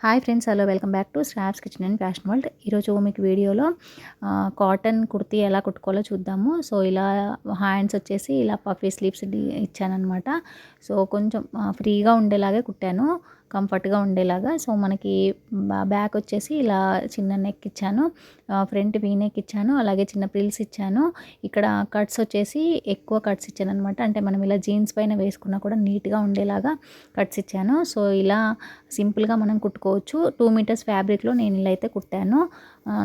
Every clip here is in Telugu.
Hi friends, hello, welcome back to Shravs kitchen and fashion world. ఈరోజు మీకు వీడియోలో కాటన్ కుర్తీ ఎలా కుట్టుకోవాలో చూద్దాము. సో ఇలా హ్యాండ్స్ వచ్చేసి ఇలా పఫీ స్లీవ్స్ ఇచ్చానమాట. సో కొంచెం ఫ్రీగా ఉండేలాగే కుట్టాను, కంఫర్ట్గా ఉండేలాగా. సో మనకి బ్యాక్ వచ్చేసి ఇలా చిన్న నెక్ ఇచ్చాను, ఫ్రంట్ వీ నెక్ ఇచ్చాను, అలాగే చిన్న ప్రిల్స్ ఇచ్చాను. ఇక్కడ కట్స్ వచ్చేసి ఎక్కువ కట్స్ ఇచ్చాను అనమాట. అంటే మనం ఇలా జీన్స్ పైన వేసుకున్నా కూడా నీట్గా ఉండేలాగా కట్స్ ఇచ్చాను. సో ఇలా సింపుల్గా మనం కుట్టుకోవచ్చు. 2 మీటర్స్ ఫ్యాబ్రిక్లో నేను ఇలా అయితే కుట్టాను.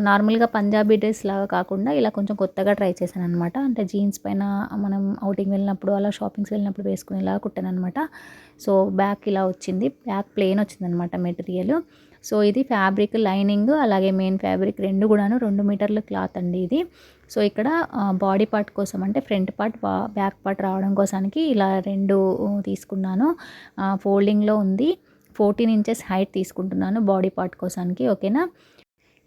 నార్మల్గా పంజాబీ డ్రెస్ లాగా కాకుండా ఇలా కొంచెం కొత్తగా ట్రై చేశాను అనమాట. అంటే జీన్స్ పైన మనం అవుటింగ్ వెళ్ళినప్పుడు అలా షాపింగ్స్ వెళ్ళినప్పుడు వేసుకునేలాగా కుట్టాను అనమాట. సో బ్యాక్ ఇలా వచ్చింది, బ్యాక్ ప్లెయిన్ వచ్చిందనమాట మెటీరియల్. సో ఇది ఫ్యాబ్రిక్ లైనింగ్ అలాగే మెయిన్ ఫ్యాబ్రిక్ రెండు కూడాను 2 మీటర్ల క్లాత్ అండి ఇది. సో ఇక్కడ బాడీ పార్ట్ కోసం అంటే ఫ్రంట్ పార్ట్ బ్యాక్ పార్ట్ రావడం కోసానికి ఇలా రెండు తీసుకున్నాను. ఫోల్డింగ్లో ఉంది. 14 ఇంచెస్ హైట్ తీసుకుంటున్నాను బాడీ పార్ట్ కోసానికి. ఓకేనా.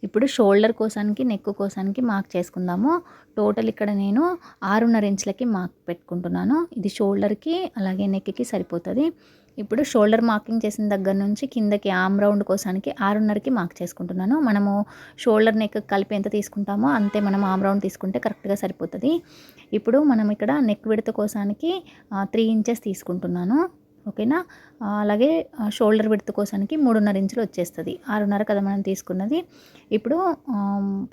ఇప్పుడు షోల్డర్ కోసానికి నెక్ కోసానికి మార్క్ చేసుకుందాము. టోటల్ ఇక్కడ నేను 6.5 ఇంచులకి మార్క్ పెట్టుకుంటున్నాను. ఇది షోల్డర్కి అలాగే నెక్కి సరిపోతుంది. ఇప్పుడు షోల్డర్ మార్కింగ్ చేసిన దగ్గర నుంచి కిందకి ఆర్మ్ రౌండ్ కోసానికి 6.5కి మార్క్ చేసుకుంటున్నాను. మనము షోల్డర్ నెక్ కలిపి ఎంత తీసుకుంటామో అంతే మనం ఆర్మ్ రౌండ్ తీసుకుంటే కరెక్ట్గా సరిపోతుంది. ఇప్పుడు మనం ఇక్కడ నెక్ విడత కోసానికి 3 ఇంచెస్ తీసుకుంటున్నాను. ఓకేనా. అలాగే షోల్డర్ విడ్త్ కోసానికి 3.5 ఇంచులు వచ్చేస్తుంది. 6.5 కదా మనం తీసుకున్నది. ఇప్పుడు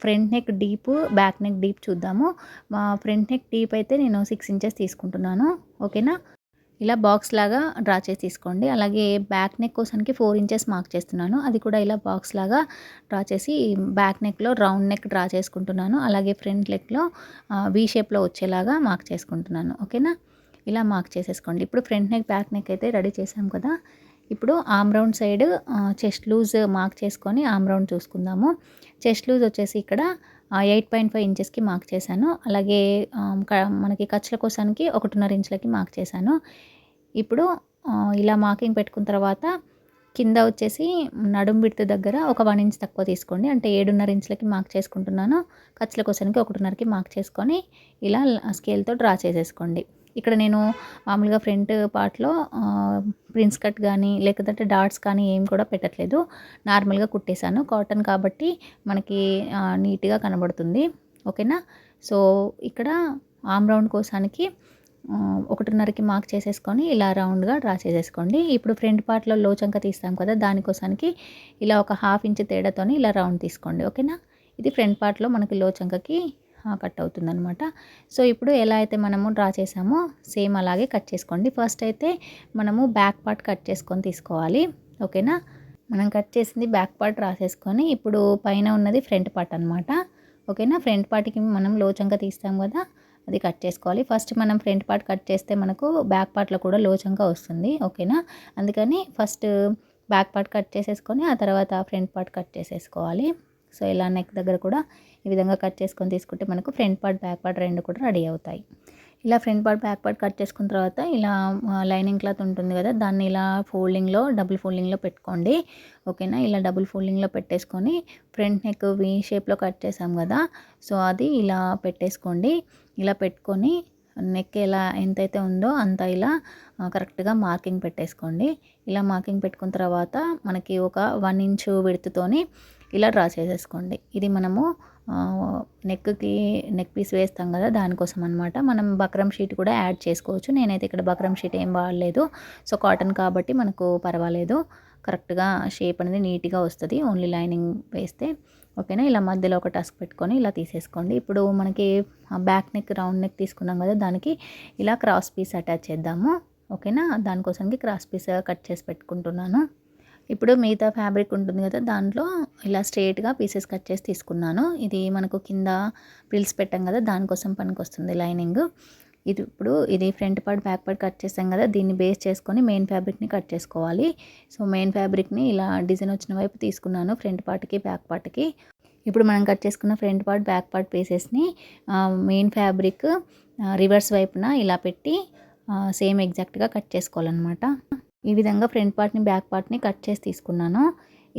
front neck deep back neck deep చూద్దాము. ఫ్రంట్ నెక్ డీప్ అయితే నేను 6 ఇంచెస్ తీసుకుంటున్నాను. ఓకేనా. ఇలా బాక్స్ లాగా డ్రా చేసి తీసుకోండి. అలాగే బ్యాక్ నెక్ కోసానికి 4 ఇంచెస్ మార్క్ చేస్తున్నాను. అది కూడా ఇలా బాక్స్ లాగా డ్రా చేసి బ్యాక్ నెక్లో రౌండ్ నెక్ డ్రా చేసుకుంటున్నాను. అలాగే ఫ్రంట్ నెక్లో వీ షేప్లో వచ్చేలాగా మార్క్ చేసుకుంటున్నాను. ఓకేనా. ఇలా మార్క్ చేసేసుకోండి. ఇప్పుడు ఫ్రంట్ నెక్ బ్యాక్ నెక్ అయితే రెడీ చేసాం కదా. ఇప్పుడు arm round side chest loose mark చేసుకొని ఆర్మ్ రౌండ్ చూసుకుందాము. చెస్ట్ లూజ్ వచ్చేసి ఇక్కడ 8.5 ఇంచెస్కి మార్క్ చేశాను. అలాగే మనకి ఖర్చుల కోసానికి 1.5 ఇంచులకి మార్క్ చేశాను. ఇప్పుడు ఇలా మార్కింగ్ పెట్టుకున్న తర్వాత కింద వచ్చేసి నడుం విడ్త్ దగ్గర ఒక 1 ఇంచ్ తక్కువ తీసుకోండి. అంటే 7.5 ఇంచులకి మార్క్ చేసుకుంటున్నాను. ఖర్చుల కోసానికి 1.5కి మార్క్ చేసుకొని ఇలా స్కేల్తో డ్రా చేసేసుకోండి. ఇక్కడ నేను మామూలుగా ఫ్రంట్ పార్ట్లో ప్రిన్స్ కట్ కానీ లేకపోతే డాట్స్ కానీ ఏం కూడా పెట్టట్లేదు. నార్మల్గా కుట్టేశాను. కాటన్ కాబట్టి మనకి నీట్గా కనబడుతుంది. ఓకేనా. సో ఇక్కడ ఆర్మ్ రౌండ్ కోసానికి 1.5కి మార్క్ చేసేసుకొని ఇలా రౌండ్గా డ్రా చేసేసుకోండి. ఇప్పుడు ఫ్రంట్ పార్ట్లో లోచంక తీస్తాం కదా, దానికోసానికి ఇలా ఒక 1/2 ఇంచ్ తేడాతోని ఇలా రౌండ్ తీసుకోండి. ఓకేనా. ఇది ఫ్రంట్ పార్ట్లో మనకి లోచంకకి కట్ అవుతుందన్నమాట. సో ఇప్పుడు ఎలా అయితే మనము డ్రా చేసామో సేమ్ అలాగే కట్ చేసుకోండి. ఫస్ట్ అయితే మనము బ్యాక్ పార్ట్ కట్ చేసుకొని తీసుకోవాలి. ఓకేనా. మనం కట్ చేసింది బ్యాక్ పార్ట్ రాసేసుకొని ఇప్పుడు పైన ఉన్నది ఫ్రంట్ పార్ట్ అనమాట. ఓకేనా. ఫ్రంట్ పార్ట్కి మనం లోచంక తీస్తాం కదా, అది కట్ చేసుకోవాలి. ఫస్ట్ మనం ఫ్రంట్ పార్ట్ కట్ చేస్తే మనకు బ్యాక్ పార్ట్లో కూడా లోచంక వస్తుంది. ఓకేనా. అందుకని ఫస్ట్ బ్యాక్ పార్ట్ కట్ చేసేసుకొని ఆ తర్వాత ఫ్రంట్ పార్ట్ కట్ చేసేసుకోవాలి. సో ఇలా నెక్ దగ్గర కూడా ఈ విధంగా కట్ చేసుకొని తీసుకుంటే మనకు ఫ్రంట్ పార్ట్ బ్యాక్ పార్ట్ రెండు కూడా రెడీ అవుతాయి. ఇలా front part back part cut చేసుకున్న తర్వాత ఇలా లైనింగ్ క్లాత్ ఉంటుంది కదా, దాన్ని ఇలా ఫోల్డింగ్లో డబుల్ ఫోల్డింగ్లో పెట్టుకోండి. ఓకేనా. ఇలా డబుల్ ఫోల్డింగ్లో పెట్టేసుకొని ఫ్రంట్ నెక్ వీ షేప్లో కట్ చేసాం కదా, సో అది ఇలా పెట్టేసుకోండి. ఇలా పెట్టుకొని నెక్ ఎలా ఎంతైతే ఉందో అంత ఇలా కరెక్ట్గా మార్కింగ్ పెట్టేసుకోండి. ఇలా మార్కింగ్ పెట్టుకున్న తర్వాత మనకి ఒక 1 ఇంచు విడ్త్తోని ఇలా డ్రా చేసేసుకోండి. ఇది మనము నెక్కి నెక్ పీస్ వేస్తాం కదా, దానికోసం అనమాట. మనం బక్రమ్ షీట్ కూడా యాడ్ చేసుకోవచ్చు. నేనైతే ఇక్కడ బక్రమ్ షీట్ ఏం వాడలేదు. సో కాటన్ కాబట్టి మనకు పర్వాలేదు, కరెక్ట్గా షేప్ అనేది నీట్గా వస్తుంది ఓన్లీ లైనింగ్ వేస్తే. ఓకేనా. ఇలా మధ్యలో ఒక టస్క్ పెట్టుకొని ఇలా తీసేసుకోండి. ఇప్పుడు మనకి బ్యాక్ నెక్ రౌండ్ నెక్ తీసుకున్నాం కదా, దానికి ఇలా క్రాస్ పీస్ అటాచ్ చేద్దాము. ఓకేనా. దానికోసానికి క్రాస్ పీస్ కట్ చేసి పెట్టుకుంటున్నాను. ఇప్పుడు మిగతా ఫ్యాబ్రిక్ ఉంటుంది కదా, దాంట్లో ఇలా స్ట్రైట్గా పీసెస్ కట్ చేసి తీసుకున్నాను. ఇది మనకు కింద ప్రిల్స్ పెట్టాం కదా, దానికోసం పనికి వస్తుంది లైనింగ్. ఇది front part back part cut చేసాం కదా, దీన్ని బేస్ చేసుకొని మెయిన్ ఫ్యాబ్రిక్ని కట్ చేసుకోవాలి. సో మెయిన్ ఫ్యాబ్రిక్ని ఇలా డిజైన్ వచ్చిన వైపు తీసుకున్నాను ఫ్రంట్ పార్ట్కి బ్యాక్ పార్ట్కి. ఇప్పుడు మనం కట్ చేసుకున్న ఫ్రంట్ పార్ట్ బ్యాక్ పార్ట్ పీసెస్ని మెయిన్ ఫ్యాబ్రిక్ రివర్స్ వైపున ఇలా పెట్టి సేమ్ ఎగ్జాక్ట్గా కట్ చేసుకోవాలన్నమాట. ఈ విధంగా ఫ్రంట్ పార్ట్ని బ్యాక్ పార్ట్ని కట్ చేసి తీసుకున్నాను.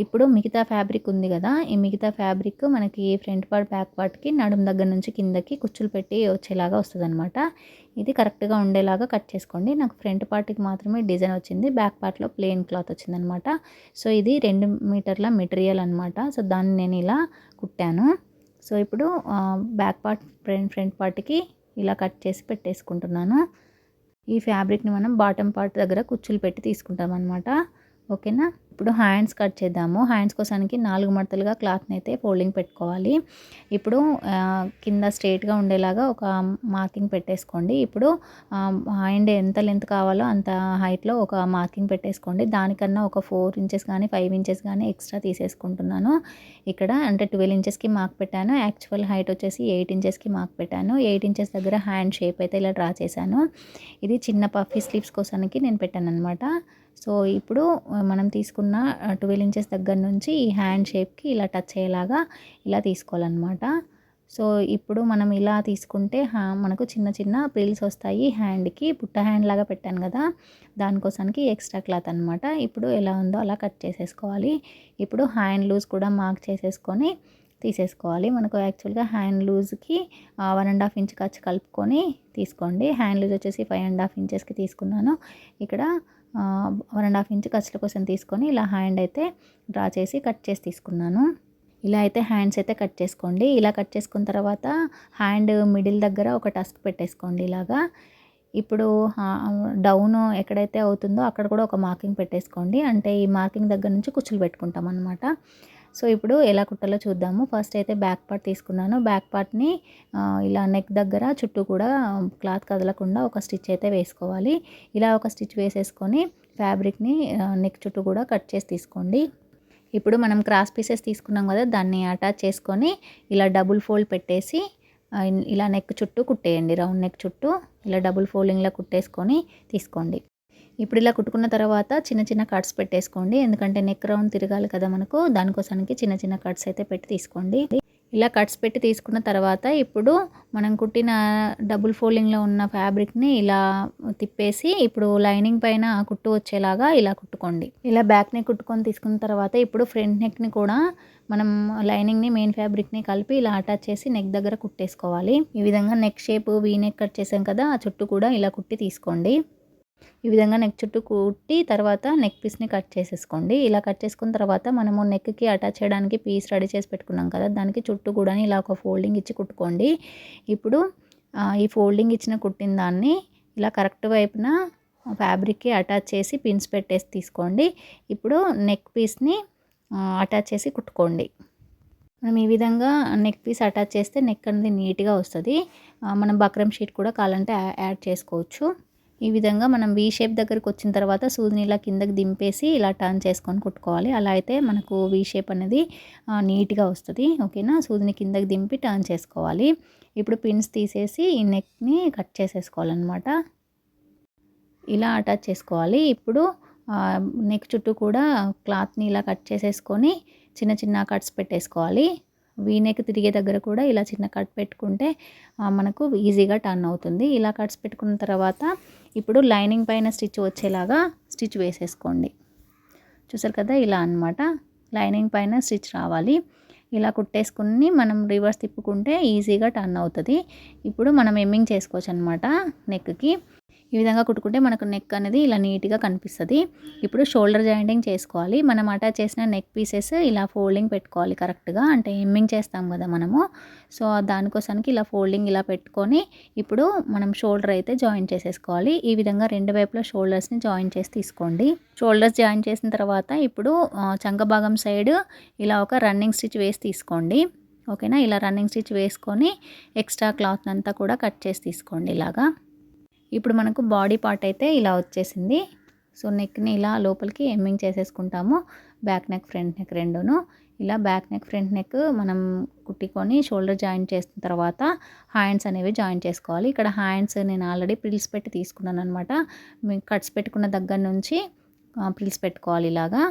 ఇప్పుడు మిగతా ఫ్యాబ్రిక్ ఉంది కదా, ఈ మిగతా ఫ్యాబ్రిక్ మనకి ఫ్రంట్ పార్ట్ బ్యాక్ పార్ట్కి నడుము దగ్గర నుంచి కిందకి కుచ్చులు పెట్టి వచ్చేలాగా వస్తుందన్నమాట. ఇది కరెక్ట్గా ఉండేలాగా కట్ చేసుకోండి. నాకు ఫ్రంట్ పార్ట్కి మాత్రమే డిజైన్ వచ్చింది, బ్యాక్ పార్ట్లో ప్లెయిన్ క్లాత్ వచ్చిందనమాట. సో ఇది 2 మీటర్ల మెటీరియల్ అనమాట. సో దాన్ని నేను ఇలా కుట్టాను. సో ఇప్పుడు బ్యాక్ పార్ట్ ఫ్రంట్ పార్ట్కి ఇలా కట్ చేసి పెట్టేసుకుంటున్నాను. ఈ ఫ్యాబ్రిక్ని మనం బాటమ్ పార్ట్ దగ్గర కుచ్చులు పెట్టి తీసుకుంటాం అనమాట. ఓకేనా. ఇప్పుడు హ్యాండ్స్ కట్ చేద్దాము. హ్యాండ్స్ కోసానికి 4 మడతలుగా క్లాత్ని అయితే ఫోల్డింగ్ పెట్టుకోవాలి. ఇప్పుడు కింద స్ట్రైట్గా ఉండేలాగా ఒక మార్కింగ్ పెట్టేసుకోండి. ఇప్పుడు హ్యాండ్ ఎంత లెంత్ కావాలో అంత హైట్లో ఒక మార్కింగ్ పెట్టేసుకోండి. దానికన్నా ఒక 4 ఇంచెస్ కానీ 5 ఇంచెస్ కానీ ఎక్స్ట్రా తీసేసుకుంటున్నాను. ఇక్కడ అంటే 12 ఇంచెస్కి మార్క్ పెట్టాను. యాక్చువల్ హైట్ వచ్చేసి 8 ఇంచెస్కి మార్క్ పెట్టాను. 8 ఇంచెస్ దగ్గర హ్యాండ్ షేప్ అయితే ఇలా డ్రా చేశాను. ఇది చిన్న పఫీ స్లీవ్స్ కోసానికి నేను పెట్టాను అనమాట. సో ఇప్పుడు మనం తీసుకున్న 12 ఇంచెస్ దగ్గర నుంచి ఈ హ్యాండ్ షేప్కి ఇలా టచ్ అయ్యేలాగా ఇలా తీసుకోవాలన్నమాట. సో ఇప్పుడు మనం ఇలా తీసుకుంటే మనకు చిన్న చిన్న ప్రిల్స్ వస్తాయి హ్యాండ్కి. బుట్ట హ్యాండ్ లాగా పెట్టాను కదా, దానికోసానికి ఎక్స్ట్రా క్లాత్ అనమాట. ఇప్పుడు ఎలా ఉందో అలా కట్ చేసేసుకోవాలి. ఇప్పుడు హ్యాండ్ లూజ్ కూడా మార్క్ చేసేసుకొని తీసేసుకోవాలి. మనకు యాక్చువల్గా హ్యాండ్ లూజ్కి 1.5 ఇంచ్ ఖర్చు కలుపుకొని తీసుకోండి. హ్యాండ్ లూజ్ వచ్చేసి 5.5 ఇంచెస్కి తీసుకున్నాను. ఇక్కడ 1.5 ఇంచ్ ఖర్చుల కోసం తీసుకొని ఇలా హ్యాండ్ అయితే డ్రా చేసి కట్ చేసి తీసుకున్నాను. ఇలా అయితే హ్యాండ్స్ అయితే కట్ చేసుకోండి. ఇలా కట్ చేసుకున్న తర్వాత హ్యాండ్ మిడిల్ దగ్గర ఒక టస్క్ పెట్టేసుకోండి ఇలాగా. ఇప్పుడు డౌన్ ఎక్కడైతే అవుతుందో అక్కడ కూడా ఒక మార్కింగ్ పెట్టేసుకోండి. అంటే ఈ మార్కింగ్ దగ్గర నుంచి కుచ్చులు పెట్టుకుంటాం అనమాట. సో ఇప్పుడు ఎలా కుట్టాలో చూద్దాము. ఫస్ట్ అయితే బ్యాక్ పార్ట్ తీసుకున్నాను. బ్యాక్ పార్ట్ని ఇలా నెక్ దగ్గర చుట్టూ కూడా క్లాత్ కదలకుండా ఒక స్టిచ్ అయితే వేసుకోవాలి. ఇలా ఒక స్టిచ్ వేసేసుకొని ఫ్యాబ్రిక్ని నెక్ చుట్టూ కూడా కట్ చేసి తీసుకోండి. ఇప్పుడు మనం క్రాస్ పీసెస్ తీసుకున్నాం కదా, దాన్ని అటాచ్ చేసుకొని ఇలా డబుల్ ఫోల్డ్ పెట్టేసి ఇలా నెక్ చుట్టూ కుట్టేయండి. రౌండ్ నెక్ చుట్టూ ఇలా డబుల్ ఫోల్డింగ్లో కుట్టేసుకొని తీసుకోండి. ఇప్పుడు ఇలా కుట్టుకున్న తర్వాత చిన్న చిన్న కట్స్ పెట్టేసుకోండి. ఎందుకంటే నెక్ రౌండ్ తిరగాలి కదా మనకు, దానికోసానికి చిన్న చిన్న కట్స్ అయితే పెట్టి తీసుకోండి. ఇలా కట్స్ పెట్టి తీసుకున్న తర్వాత ఇప్పుడు మనం కుట్టిన డబుల్ ఫోల్డింగ్లో ఉన్న ఫ్యాబ్రిక్ని ఇలా తిప్పేసి ఇప్పుడు లైనింగ్ పైన కుట్టు వచ్చేలాగా ఇలా కుట్టుకోండి. ఇలా బ్యాక్ నెక్ కుట్టుకొని తీసుకున్న తర్వాత ఇప్పుడు ఫ్రంట్ నెక్ని కూడా మనం లైనింగ్ని మెయిన్ ఫ్యాబ్రిక్ని కలిపి ఇలా అటాచ్ చేసి నెక్ దగ్గర కుట్టేసుకోవాలి. ఈ విధంగా neck shape V neck cut చేసాం కదా, ఆ చుట్టూ కూడా ఇలా కుట్టి తీసుకోండి. ఈ విధంగా నెక్ చుట్టూ కుట్టి తర్వాత నెక్ పీస్ని కట్ చేసేసుకోండి. ఇలా కట్ చేసుకున్న తర్వాత మనము నెక్కి అటాచ్ చేయడానికి పీస్ రెడీ చేసి పెట్టుకున్నాం కదా, దానికి చుట్టూ కూడా ఇలా ఒక ఫోల్డింగ్ ఇచ్చి కుట్టుకోండి. ఇప్పుడు ఈ ఫోల్డింగ్ ఇచ్చిన కుట్టిన దాన్ని ఇలా కరెక్ట్ వైపున ఫ్యాబ్రిక్కి అటాచ్ చేసి పిన్స్ పెట్టేసి తీసుకోండి. ఇప్పుడు నెక్ పీస్ని అటాచ్ చేసి కుట్టుకోండి. మనం ఈ విధంగా నెక్ పీస్ అటాచ్ చేస్తే నెక్ అనేది నీట్గా వస్తుంది. మనం బక్రమ్ షీట్ కూడా కావాలంటే యాడ్ చేసుకోవచ్చు. ఈ విధంగా మనం వీ షేప్ దగ్గరికి వచ్చిన తర్వాత సూదిని ఇలా కిందకి దింపేసి ఇలా టర్న్ చేసుకొని కుట్టుకోవాలి. అలా అయితే మనకు వీ షేప్ అనేది నీట్గా వస్తుంది. ఓకేనా. సూదిని కిందకి దింపి టర్న్ చేసుకోవాలి. ఇప్పుడు పిన్స్ తీసేసి ఈ నెక్ని కట్ చేసేసుకోవాలన్నమాట. ఇలా అటాచ్ చేసుకోవాలి. ఇప్పుడు నెక్ చుట్టూ కూడా క్లాత్ని ఇలా కట్ చేసేసుకొని చిన్న చిన్న కట్స్ పెట్టేసుకోవాలి. వీ నెక్ తిరిగే దగ్గర కూడా ఇలా చిన్న కట్ పెట్టుకుంటే మనకు ఈజీగా టర్న్ అవుతుంది. ఇలా కట్స్ పెట్టుకున్న తర్వాత ఇప్పుడు లైనింగ్ పైన స్టిచ్ వచ్చేలాగా స్టిచ్ వేసేసుకోండి. చూసారు కదా, ఇలా అన్నమాట. లైనింగ్ పైన స్టిచ్ రావాలి. ఇలా కుట్టేసుకుని మనం రివర్స్ తిప్పుకుంటే ఈజీగా టర్న్ అవుతుంది. ఇప్పుడు మనం ఎమ్మింగ్ చేసుకోవచ్చు అనమాట నెక్కి. ఈ విధంగా కుట్టుకుంటే మనకు నెక్ అనేది ఇలా నీట్గా కనిపిస్తుంది. ఇప్పుడు షోల్డర్ జాయింటింగ్ చేసుకోవాలి. మనం అటాచ్ చేసిన నెక్ పీసెస్ ఇలా ఫోల్డింగ్ పెట్టుకోవాలి కరెక్ట్గా, అంటే ఎమ్మింగ్ చేస్తాం కదా మనము. సో దానికోసానికి ఇలా ఫోల్డింగ్ ఇలా పెట్టుకొని ఇప్పుడు మనం షోల్డర్ అయితే జాయిన్ చేసేసుకోవాలి. ఈ విధంగా రెండు వైపులా షోల్డర్స్ని జాయిన్ చేసి తీసుకోండి. షోల్డర్స్ జాయిన్ చేసిన తర్వాత ఇప్పుడు చంక భాగం సైడ్ ఇలా ఒక రన్నింగ్ స్టిచ్ వేసి తీసుకోండి. ఓకేనా. ఇలా రన్నింగ్ స్టిచ్ వేసుకొని ఎక్స్ట్రా క్లాత్ అంతా కూడా కట్ చేసి తీసుకోండి ఇలాగా. ఇప్పుడు మనకు బాడీ పార్ట్ అయితే ఇలా వచ్చేసింది. సో నెక్ని ఇలా లోపలికి ఎమ్మింగ్ చేసేసుకుంటాము. బ్యాక్ నెక్ ఫ్రంట్ నెక్ రెండును. ఇలా బ్యాక్ నెక్ ఫ్రంట్ నెక్ మనం కుట్టుకొని షోల్డర్ జాయింట్ చేసిన తర్వాత హ్యాండ్స్ అనేవి జాయిన్ చేసుకోవాలి. ఇక్కడ హ్యాండ్స్ నేను ఆల్రెడీ ప్రిల్స్ పెట్టి తీసుకున్నాను అనమాట. మీకు కట్స్ పెట్టుకున్న దగ్గర నుంచి ప్రిల్స్ పెట్టుకోవాలి ఇలాగా.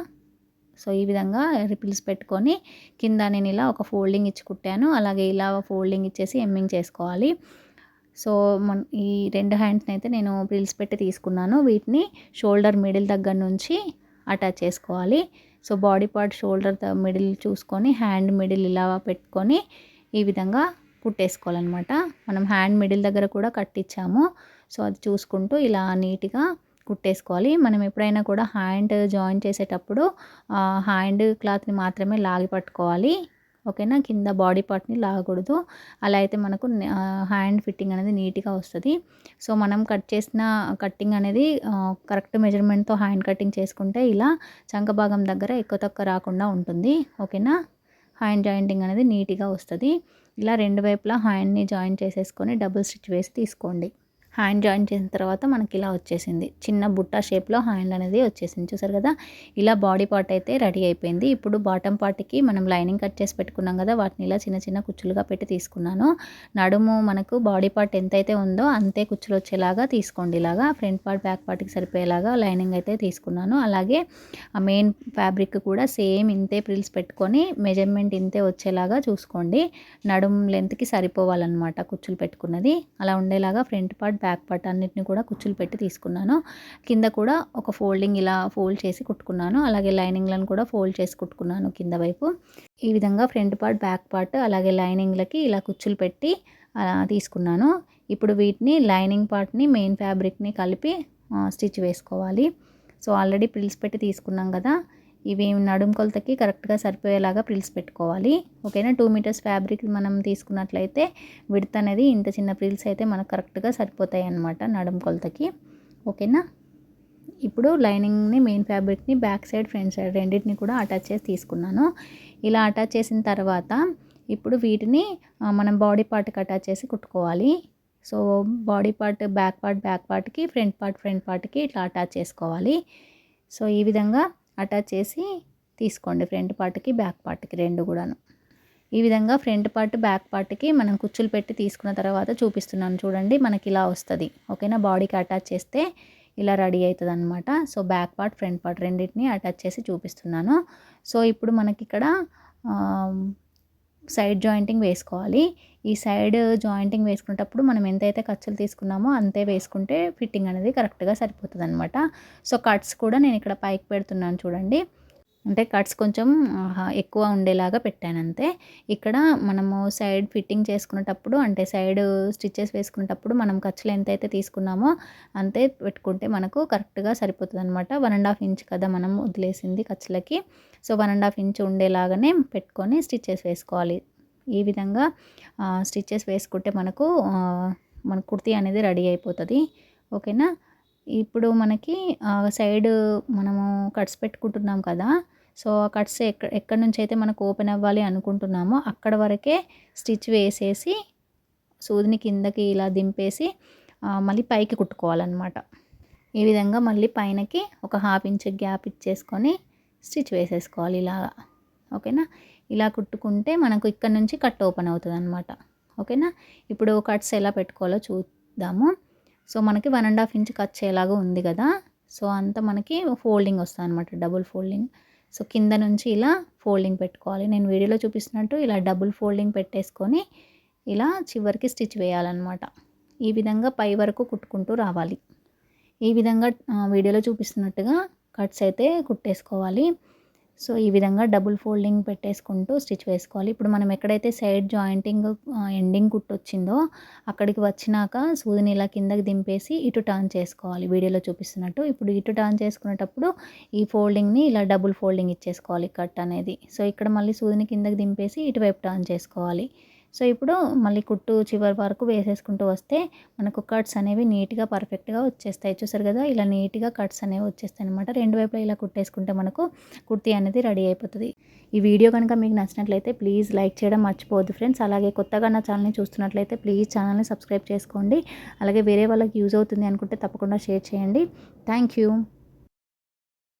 సో ఈ విధంగా ప్రిల్స్ పెట్టుకొని కింద నేను ఇలా ఒక ఫోల్డింగ్ ఇచ్చి కుట్టాను. అలాగే ఇలా ఫోల్డింగ్ ఇచ్చేసి ఎమ్మింగ్ చేసుకోవాలి. సో ఈ రెండు హ్యాండ్స్ని అయితే నేను ప్రిల్స్ పెట్టి తీసుకున్నాను. వీటిని షోల్డర్ మిడిల్ దగ్గర నుంచి అటాచ్ చేసుకోవాలి. So body part shoulder middle చూసుకొని హ్యాండ్ మిడిల్ ఇలా పెట్టుకొని ఈ విధంగా కుట్టేసుకోవాలన్నమాట. మనం హ్యాండ్ మిడిల్ దగ్గర కూడా కట్టించాము. సో అది చూసుకుంటూ ఇలా నీట్గా కుట్టేసుకోవాలి. మనం ఎప్పుడైనా కూడా హ్యాండ్ జాయిన్ చేసేటప్పుడు హ్యాండ్ క్లాత్ని మాత్రమే లాగి పట్టుకోవాలి. ఓకేనా, కింద బాడీ పార్ట్ని లాగకూడదు. అలా అయితే మనకు హ్యాండ్ ఫిట్టింగ్ అనేది నీట్గా వస్తుంది. సో మనం కట్ చేసిన కట్టింగ్ అనేది కరెక్ట్ మెజర్మెంట్తో హ్యాండ్ కటింగ్ చేసుకుంటే ఇలా చంక భాగం దగ్గర ఎక్కువ తక్కువ రాకుండా ఉంటుంది. ఓకేనా, హ్యాండ్ జాయింటింగ్ అనేది నీట్గా వస్తుంది. ఇలా రెండు వైపులా హ్యాండ్ని జాయిన్ చేసేసుకొని డబుల్ స్టిచ్ వేసి తీసుకోండి. హ్యాండ్ జాయిన్ చేసిన తర్వాత మనకి ఇలా వచ్చేసింది, చిన్న బుట్ట షేప్లో హ్యాండ్ అనేది వచ్చేసింది. చూసారు కదా, ఇలా బాడీ పార్ట్ అయితే రెడీ అయిపోయింది. ఇప్పుడు బాటమ్ పార్ట్కి మనం లైనింగ్ కట్ చేసి పెట్టుకున్నాం కదా, వాటిని ఇలా చిన్న చిన్న కుచ్చులుగా పెట్టి తీసుకున్నాను. నడుము మనకు బాడీ పార్ట్ ఎంతైతే ఉందో అంతే కుచ్చులు వచ్చేలాగా తీసుకోండి. ఇలాగా ఫ్రంట్ పార్ట్ బ్యాక్ పార్ట్కి సరిపోయేలాగా లైనింగ్ అయితే తీసుకున్నాను. అలాగే ఆ మెయిన్ ఫ్యాబ్రిక్ కూడా సేమ్ ఇంతే ప్రిల్స్ పెట్టుకొని మెజర్మెంట్ ఇంతే వచ్చేలాగా చూసుకోండి. నడుము లెంత్కి సరిపోవాలన్నమాట కుచ్చులు పెట్టుకున్నది. అలా ఉండేలాగా ఫ్రంట్ పార్ట్ బ్యాక్ పార్ట్ అన్నిటిని కూడా కుచ్చులు పెట్టి తీసుకున్నాను. కింద కూడా ఒక ఫోల్డింగ్ ఇలా ఫోల్డ్ చేసి కుట్టుకున్నాను. అలాగే లైనింగ్లను కూడా ఫోల్డ్ చేసి కుట్టుకున్నాను కింద వైపు. ఈ విధంగా ఫ్రంట్ పార్ట్ బ్యాక్ పార్ట్ అలాగే లైనింగ్లకి ఇలా కుచ్చులు పెట్టి తీసుకున్నాను. ఇప్పుడు వీటిని లైనింగ్ పార్ట్ని మెయిన్ ఫ్యాబ్రిక్ని కలిపి స్టిచ్ వేసుకోవాలి. సో ఆల్రెడీ ప్రిల్స్ పెట్టి తీసుకున్నాం కదా, ఇవి నడుము కొలతకి కరెక్ట్గా సరిపోయేలాగా ప్రిల్స్ పెట్టుకోవాలి. ఓకేనా, 2 మీటర్స్ ఫ్యాబ్రిక్ మనం తీసుకున్నట్లయితే విడ్త్ అనేది ఇంత చిన్న ప్రిల్స్ అయితే మనకు కరెక్ట్గా సరిపోతాయి అన్నమాట నడుము కొలతకి. ఓకేనా, ఇప్పుడు లైనింగ్ని మెయిన్ ఫ్యాబ్రిక్ని బ్యాక్ సైడ్ ఫ్రంట్ సైడ్ రెండింటిని కూడా అటాచ్ చేసి తీసుకున్నాను. ఇలా అటాచ్ చేసిన తర్వాత ఇప్పుడు వీటిని మనం బాడీ పార్ట్కి అటాచ్ చేసి కుట్టుకోవాలి. సో బాడీ పార్ట్ బ్యాక్ పార్ట్కి ఫ్రంట్ పార్ట్కి ఇట్లా అటాచ్ చేసుకోవాలి. సో ఈ విధంగా అటాచ్ చేసి తీసుకోండి, ఫ్రంట్ పార్ట్కి బ్యాక్ పార్ట్కి రెండు కూడాను. ఈ విధంగా ఫ్రంట్ పార్ట్ బ్యాక్ పార్ట్కి మనం కుచ్చులు పెట్టి తీసుకున్న తర్వాత చూపిస్తున్నాను చూడండి, మనకి ఇలా వస్తుంది. ఓకేనా, బాడీకి అటాచ్ చేస్తే ఇలా రెడీ అవుతుంది అనమాట. So back part front part రెండింటిని అటాచ్ చేసి చూపిస్తున్నాను. సో ఇప్పుడు మనకి ఇక్కడ సైడ్ జాయింటింగ్ వేసుకోవాలి. ఈ సైడ్ జాయింటింగ్ వేసుకునేటప్పుడు మనం ఎంతైతే ఖర్చులు తీసుకున్నామో అంతే వేసుకుంటే ఫిట్టింగ్ అనేది కరెక్ట్గా సరిపోతుంది అనమాట. సో కట్స్ కూడా నేను ఇక్కడ పైకి పెడుతున్నాను చూడండి, అంటే కట్స్ కొంచెం ఎక్కువ ఉండేలాగా పెట్టాను అంతే. ఇక్కడ మనము సైడ్ ఫిట్టింగ్ చేసుకునేటప్పుడు అంటే సైడ్ స్టిచ్చెస్ వేసుకునేటప్పుడు మనం ఖర్చులు ఎంతైతే తీసుకున్నామో అంతే పెట్టుకుంటే మనకు కరెక్ట్గా సరిపోతుంది అనమాట. 1.5 ఇంచ్ కదా మనం వదిలేసింది ఖర్చులకి. సో 1.5 ఇంచ్ ఉండేలాగానే పెట్టుకొని స్టిచ్చెస్ వేసుకోవాలి. ఈ విధంగా స్టిచ్చెస్ వేసుకుంటే మనకు మన కుర్తీ అనేది రెడీ అయిపోతుంది. ఓకేనా, ఇప్పుడు మనకి సైడ్ మనము కట్స్ పెట్టుకుంటున్నాం కదా, సో ఆ కట్స్ ఎక్కడి నుంచి అయితే మనకు ఓపెన్ అవ్వాలి అనుకుంటున్నామో అక్కడ వరకే స్టిచ్ వేసేసి సూదిని కిందకి ఇలా దింపేసి మళ్ళీ పైకి కుట్టుకోవాలన్నమాట. ఈ విధంగా మళ్ళీ పైనకి ఒక 1/2 ఇంచ్ గ్యాప్ ఇచ్చేసుకొని స్టిచ్ వేసేసుకోవాలి ఇలాగా. ఓకేనా, ఇలా కుట్టుకుంటే మనకు ఇక్కడ నుంచి కట్ ఓపెన్ అవుతుంది అనమాట. ఓకేనా, ఇప్పుడు కట్స్ ఎలా పెట్టుకోవాలో చూద్దాము. సో మనకి 1.5 ఇంచ్ కట్ చేయలాగా ఉంది కదా, సో అంతా మనకి ఫోల్డింగ్ వస్తుంది అనమాట, డబుల్ ఫోల్డింగ్. సో కింద నుంచి ఇలా ఫోల్డింగ్ పెట్టుకోవాలి. నేను వీడియోలో చూపిస్తున్నట్టు ఇలా డబుల్ ఫోల్డింగ్ పెట్టేసుకొని ఇలా చివరికి స్టిచ్ వేయాలన్నమాట. ఈ విధంగా పై వరకు కుట్టుకుంటూ రావాలి. ఈ విధంగా వీడియోలో చూపిస్తున్నట్టుగా కట్స్ అయితే కుట్టేసుకోవాలి. సో ఈ విధంగా డబుల్ ఫోల్డింగ్ పెట్టేసుకుంటూ స్టిచ్ వేసుకోవాలి. ఇప్పుడు మనం ఎక్కడైతే సైడ్ జాయింటింగ్ ఎండింగ్ కుట్టు వచ్చిందో అక్కడికి వచ్చినాక సూదిని ఇలా కిందకి దింపేసి ఇటు టర్న్ చేసుకోవాలి వీడియోలో చూపిస్తున్నట్టు. ఇప్పుడు ఇటు టర్న్ చేసుకునేటప్పుడు ఈ ఫోల్డింగ్ని ఇలా డబుల్ ఫోల్డింగ్ ఇచ్చేసుకోవాలి కట్ అనేది. సో ఇక్కడ మళ్ళీ సూదిని కిందకి దింపేసి ఇటువైపు టర్న్ చేసుకోవాలి. సో ఇప్పుడు మళ్ళీ కుట్టు చివరి వరకు వేసేసుకుంటూ వస్తే మనకు కట్స్ అనేవి నీట్గా పర్ఫెక్ట్గా వచ్చేస్తాయి. చూసారు కదా, ఇలా నీట్గా కట్స్ అనేవి వచ్చేస్తాయి అనమాట. రెండు వైపులా ఇలా కుట్టేసుకుంటే మనకు కుర్తీ అనేది రెడీ అయిపోతుంది. ఈ వీడియో కనుక మీకు నచ్చినట్లయితే ప్లీజ్ లైక్ చేయడం మర్చిపోవద్దు ఫ్రెండ్స్. అలాగే కొత్తగా నా ఛానల్ని చూస్తున్నట్లయితే ప్లీజ్ ఛానల్ని సబ్స్క్రైబ్ చేసుకోండి. అలాగే వేరే వాళ్ళకి యూజ్ అవుతుంది అనుకుంటే తప్పకుండా షేర్ చేయండి. Thank you.